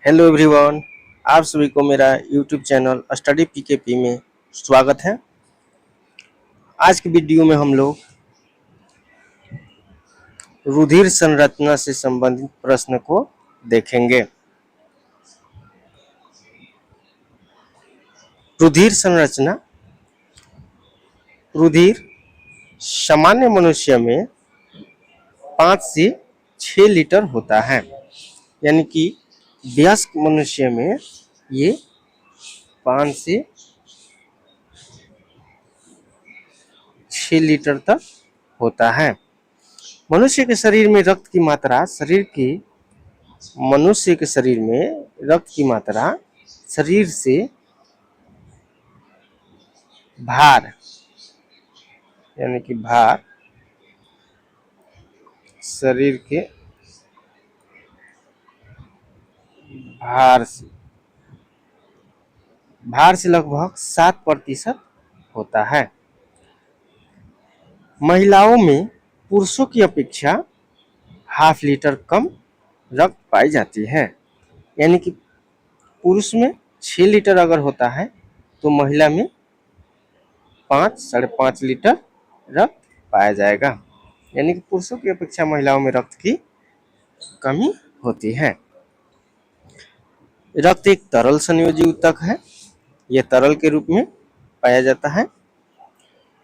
Hello everyone, आप सभी को मेरा यूट्यूब चैनल स्टडी पीकेपी में स्वागत है। आज की वीडियो में हम लोग रुधिर संरचना से संबंधित प्रश्न को देखेंगे। रुधिर संरचना। रुधिर सामान्य मनुष्य में 5 से 6 लीटर होता है, यानी कि वयस्क मनुष्य में ये 5 से 6 लीटर तक होता है। मनुष्य के शरीर में रक्त की मात्रा शरीर से भार, यानी कि शरीर के भार से लगभग 7% होता है। महिलाओं में पुरुषों की अपेक्षा ½ लीटर कम रक्त पाई जाती है, यानी कि पुरुष में 6 लीटर अगर होता है तो महिला में 5-5.5 लीटर रक्त पाया जाएगा, यानी कि पुरुषों की अपेक्षा महिलाओं में रक्त की कमी होती है। रक्त एक तरल संयोजी ऊतक है, यह तरल के रूप में पाया जाता है।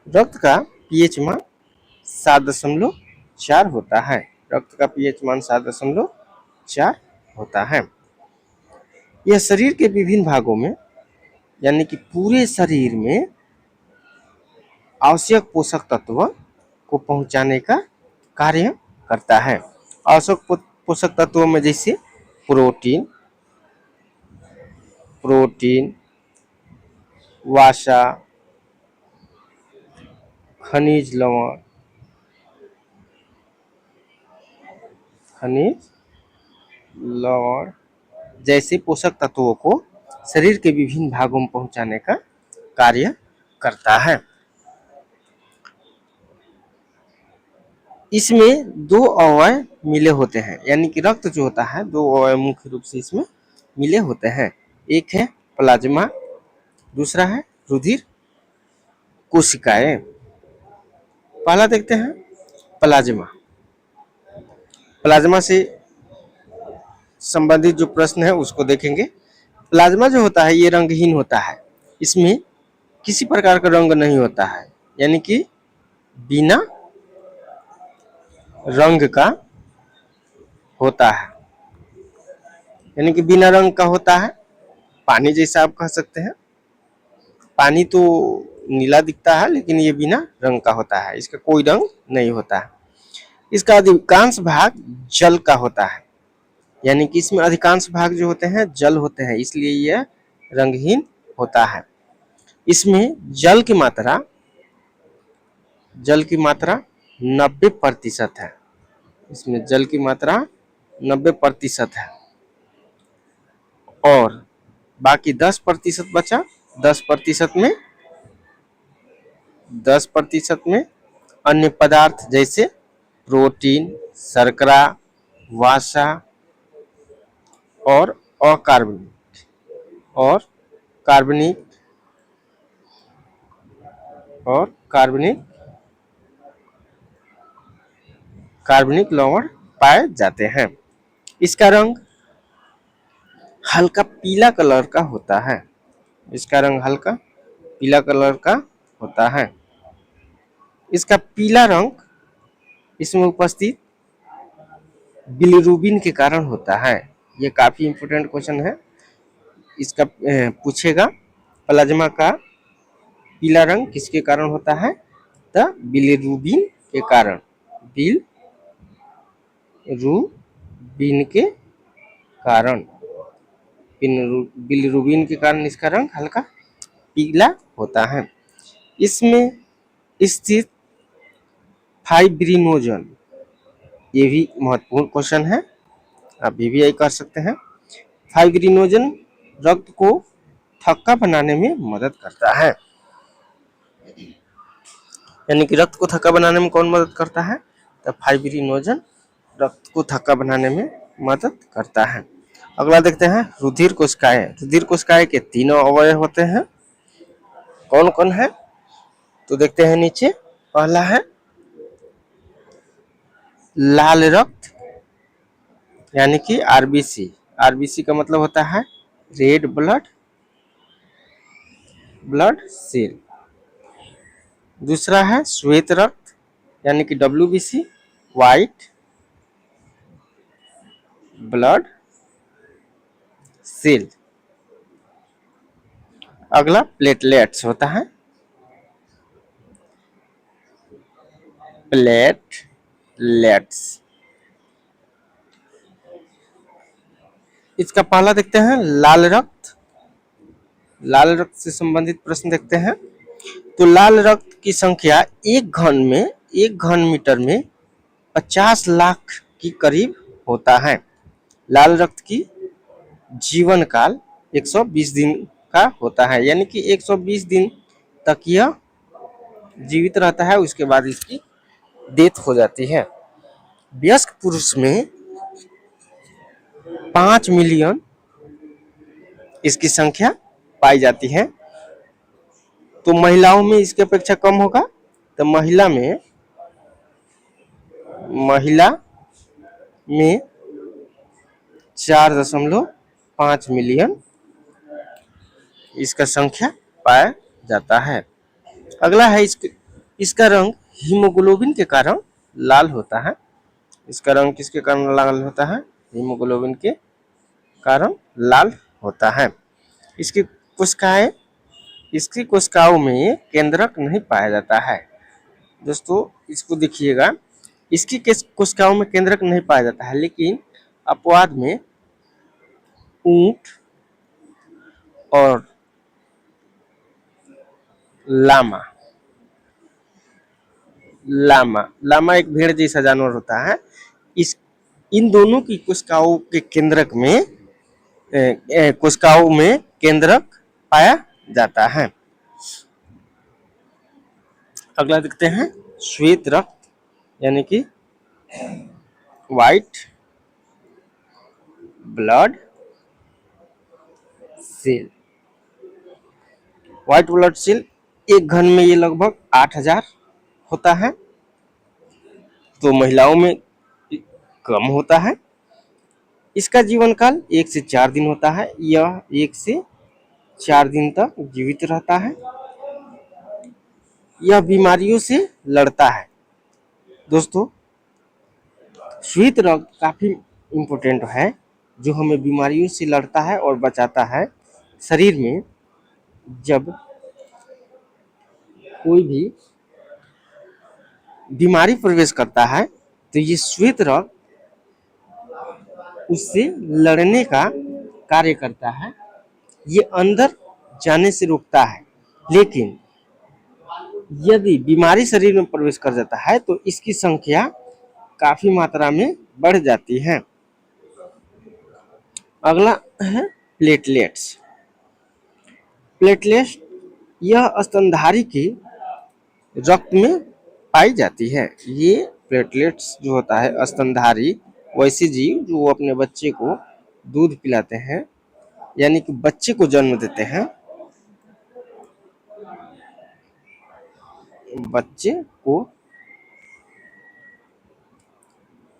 रक्त का पीएच मान 7.4 होता है। रक्त का पीएच मान 7.4 होता है। यह शरीर के विभिन्न भागों में, यानी कि पूरे शरीर में आवश्यक पोषक तत्व को पहुंचाने का कार्य करता है। आवश्यक पोषक तत्वों में जैसे प्रोटीन, वसा, खनिज लवण जैसे पोषक तत्वों को शरीर के विभिन्न भागों में पहुंचाने का कार्य करता है। इसमें 2 अवयव मिले होते हैं, यानी कि रक्त जो होता है 2 अवयव मुख्य रूप से इसमें मिले होते हैं। एक है प्लाज्मा, दूसरा है रुधिर कोशिकाएं। पहला देखते हैं प्लाज्मा। प्लाज्मा से संबंधित जो प्रश्न है उसको देखेंगे। प्लाज्मा जो होता है ये रंगहीन होता है, इसमें किसी प्रकार का रंग नहीं होता है, यानी कि बिना रंग का होता है, यानी कि बिना रंग का होता है। पानी जैसा आप कह सकते हैं। पानी तो नीला दिखता है लेकिन ये बिना रंग का होता है, इसका कोई रंग नहीं होता है। इसका अधिकांश भाग जल का होता है, यानी कि इसमें अधिकांश भाग जो होते हैं जल होते हैं, इसलिए यह रंगहीन होता है। इसमें जल की मात्रा 90% है। इसमें जल की मात्रा 90% है और बाकी 10% बचा। 10% में अन्य पदार्थ जैसे प्रोटीन, शर्करा, वसा और कार्बनिक लवण पाए जाते हैं। इसका रंग हल्का पीला कलर का होता है। इसका पीला रंग इसमें उपस्थित बिलिरुबिन के कारण होता है। ये काफी इंपोर्टेंट क्वेश्चन है, इसका पूछेगा प्लाज्मा का पीला रंग किसके कारण होता है? तो बिलिरुबिन के कारण। बिलिरुबिन के कारण इसका रंग हल्का पीला होता है। इसमें स्थित फाइब्रिनोजन, ये भी महत्वपूर्ण क्वेश्चन है, आप भी कर सकते हैं। फाइब्रिनोजन रक्त को थक्का बनाने में मदद करता है, यानी कि रक्त को थक्का बनाने में कौन मदद करता है? तो फाइब्रिनोजन रक्त को थक्का बनाने में मदद करता है। अगला देखते हैं रुधिर कोशिकाएं। रुधिर कोशिकाएं के तीनों अवयव होते हैं, कौन कौन है तो देखते हैं नीचे। पहला है लाल रक्त यानी कि आरबीसी। आरबीसी का मतलब होता है रेड ब्लड सेल। दूसरा है श्वेत रक्त यानी कि डब्ल्यूबीसी, व्हाइट ब्लड सेल। अगला प्लेटलेट्स होता है, प्लेटलेट्स। इसका पहला देखते हैं लाल रक्त। लाल रक्त से संबंधित प्रश्न देखते हैं। तो लाल रक्त की संख्या एक घन मीटर में 50 लाख के करीब होता है। लाल रक्त की जीवन काल 120 दिन का होता है, यानी कि 120 दिन तक यह जीवित रहता है, उसके बाद इसकी डेथ हो जाती है। वयस्क पुरुष में 5 मिलियन इसकी संख्या पाई जाती है। तो महिलाओं में इसकी अपेक्षा कम होगा। तो महिला में 4.5 मिलियन इसका संख्या पाया जाता है। अगला है इसका रंग हीमोग्लोबिन के कारण लाल होता है। इसका रंग किसके कारण लाल होता है? हीमोग्लोबिन के कारण लाल होता है। इसकी कोशिकाओं में केंद्रक नहीं पाया जाता है। दोस्तों इसको देखिएगा, इसकी कोशिकाओं में केंद्रक नहीं पाया जाता है, लेकिन अपवाद में ऊंट और लामा लामा एक भेड़ जैसा जानवर होता है। इन दोनों की कोशिकाओं में केंद्रक पाया जाता है। अगला देखते हैं श्वेत रक्त यानी कि white blood cell. White blood cell एक घन में ये लगभग 8000 होता है। तो महिलाओं में कम होता है। इसका जीवन काल 1 से 4 दिन होता है। यह 1 से 4 दिन तक जीवित रहता है। यह बीमारियों से लड़ता है। दोस्तों श्वेत रक्त काफी इम्पोर्टेंट है, जो हमें बीमारियों से लड़ता है और बचाता है। शरीर में जब कोई भी बीमारी प्रवेश करता है तो ये श्वेत रक्त उससे लड़ने का कार्य करता है। ये अंदर जाने से रोकता है, लेकिन यदि बीमारी शरीर में प्रवेश कर जाता है तो इसकी संख्या काफी मात्रा में बढ़ जाती है। अगला है प्लेटलेट्स। प्लेटलेट्स यह स्तनधारी की रक्त में पाई जाती है। ये प्लेटलेट्स जो होता है स्तनधारी वैसे जीव जो अपने बच्चे को दूध पिलाते हैं, यानी कि बच्चे को जन्म देते हैं।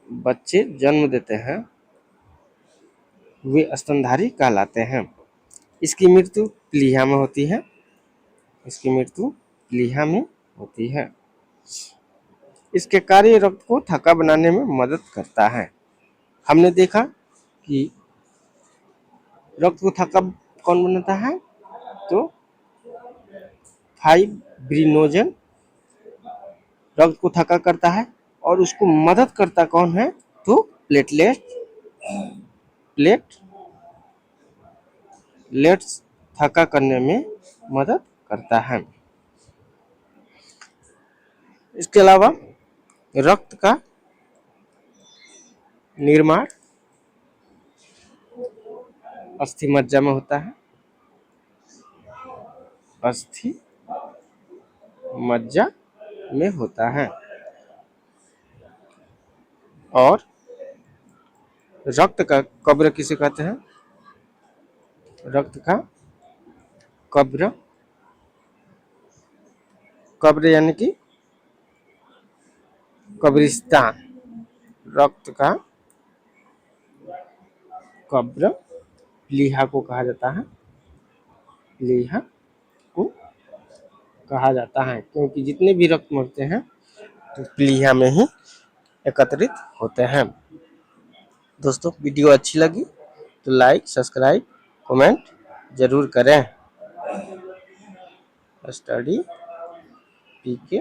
बच्चे जन्म देते हैं, वे स्तनधारी कहलाते हैं। इसकी मृत्यु प्लीहा में होती है। इसके कार्य रक्त को थक्का बनाने में मदद करता है। हमने देखा कि रक्त को थक्का कौन बनाता है? तो फाइब्रिनोजन रक्त को थक्का करता है, और उसको मदद करता कौन है? तो प्लेटलेट्स थक्का करने में मदद करता है। इसके अलावा रक्त का निर्माण अस्थि मज्जा में होता है। अस्थि मज्जा में होता है, और रक्त का कब्र किसे कहते हैं? रक्त का कब्र, कब्र यानी कि कब्रिस्तान। रक्त का कब्र प्लीहा को कहा जाता है, प्लीहा को कहा जाता है, क्योंकि जितने भी रक्त मरते हैं तो प्लीहा में ही एकत्रित होते हैं। दोस्तों वीडियो अच्छी लगी तो लाइक, सब्सक्राइब, कमेंट जरूर करें। स्टडी पीके